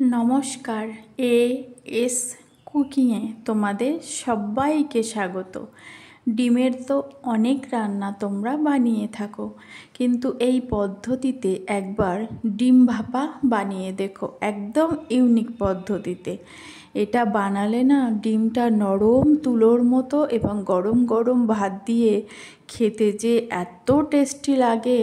নমস্কার, এস কুকিংয়ে তোমাদের সবাইকে স্বাগত। ডিমের তো অনেক রান্না তোমরা বানিয়ে থাকো, কিন্তু এই পদ্ধতিতে একবার ডিম ভাপা বানিয়ে দেখো, একদম ইউনিক পদ্ধতিতে। এটা বানালে না ডিমটা নরম তুলোর মতো এবং গরম গরম ভাত দিয়ে খেতে যে এত টেস্টি লাগে,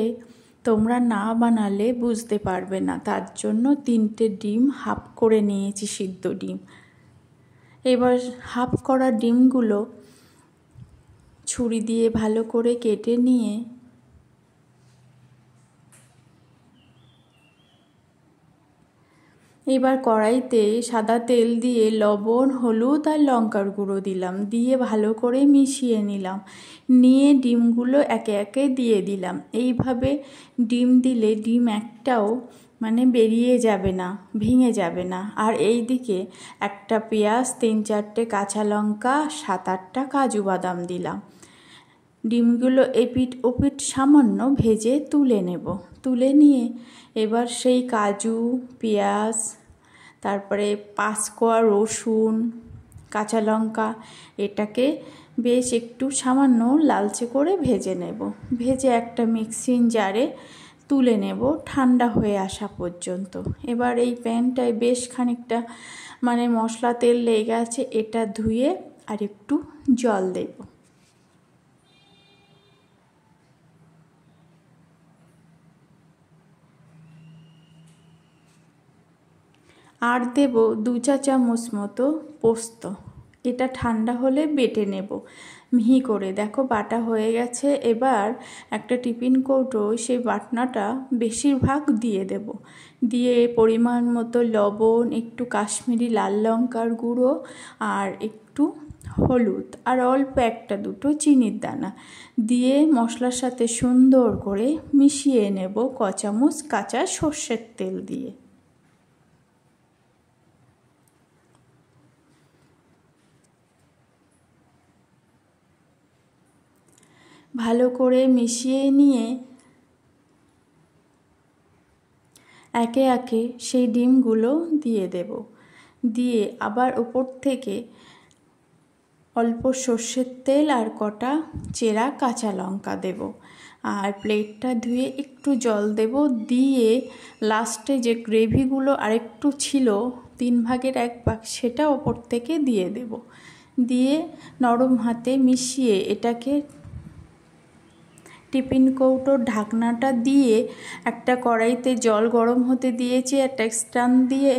তোমরা না বানালে বুঝতে পারবে না। তার জন্য 3টে ডিম হাফ করে নিয়েছি, সিদ্ধ ডিম। এবার হাফ করা ডিমগুলো ছুরি দিয়ে ভালো করে কেটে নিয়ে এবার কড়াইতে সাদা তেল দিয়ে লবণ, হলুদ আর লঙ্কার গুঁড়ো দিলাম, দিয়ে ভালো করে মিশিয়ে নিলাম। নিয়ে ডিমগুলো একে একে দিয়ে দিলাম। এইভাবে ডিম দিলে ডিম একটাও বেরিয়ে যাবে না, ভেঙে যাবে না। আর এই দিকে একটা পেঁয়াজ, 3-4টে কাঁচা লঙ্কা, 7-8টা কাজু বাদাম দিলাম। ডিমগুলো এপিট ওপিট সামান্য ভেজে তুলে নেব। তুলে নিয়ে এবার সেই কাজু, পেঁয়াজ, তারপরে 5 কোয়া রসুন, কাঁচা লঙ্কা, এটাকে বেশ একটু সামান্য লালচে করে ভেজে নেব। ভেজে একটা মিক্সিং জারে তুলে নেব ঠান্ডা হয়ে আসা পর্যন্ত। এবার এই প্যানটায় বেশ খানিকটা মশলা তেল লেগে আছে, এটা ধুয়ে আর একটু জল দেব। আর দেব 2 চা চামচ মতো পোস্ত। এটা ঠান্ডা হলে বেটে নেব মিহি করে। দেখো বাটা হয়ে গেছে। এবার একটা টিফিন কৌটো সেই বাটনাটা বেশিরভাগ দিয়ে দেব। দিয়ে পরিমাণ মতো লবণ, একটু কাশ্মীরি লাল লঙ্কার গুঁড়ো আর একটু হলুদ আর অল্প 1-2টো চিনির দানা দিয়ে মশলার সাথে সুন্দর করে মিশিয়ে নেব 1 চামচ কাঁচা সর্ষের তেল দিয়ে। ভালো করে মিশিয়ে নিয়ে একে একে সেই ডিমগুলো দিয়ে দেব। দিয়ে আবার উপর থেকে অল্প সর্ষের তেল আর কটা চেরা কাঁচা লঙ্কা দেব। আর প্লেটটা ধুয়ে একটু জল দেব। দিয়ে লাস্টে যে গ্রেভিগুলো আরেকটু ছিল 3 ভাগের 1 ভাগ, সেটা ওপর থেকে দিয়ে দেব। দিয়ে নরম হাতে মিশিয়ে এটাকে টিফিন কৌটোর ঢাকনাটা দিয়ে একটা কড়াইতে জল গরম হতে দিয়েছি, একটা স্ট্যান্ড দিয়ে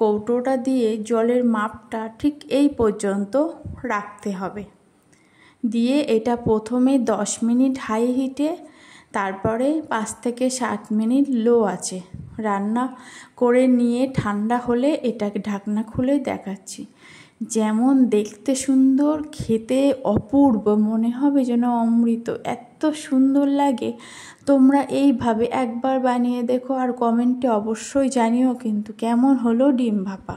কৌটোটা দিয়ে জলের মাপটা ঠিক এই পর্যন্ত রাখতে হবে। দিয়ে এটা প্রথমে 10 মিনিট হাই হিটে, তারপরে 5 থেকে 7 মিনিট লো আঁচে রান্না করে নিয়ে ঠান্ডা হলে এটাকে ঢাকনা খুলে দেখাচ্ছি। যেমন দেখতে সুন্দর, খেতে অপূর্ব, মনে হবে যেন অমৃত, এত সুন্দর লাগে। তোমরা এইভাবে একবার বানিয়ে দেখো আর কমেন্টে অবশ্যই জানিও কিন্তু কেমন হলো ডিম ভাপা।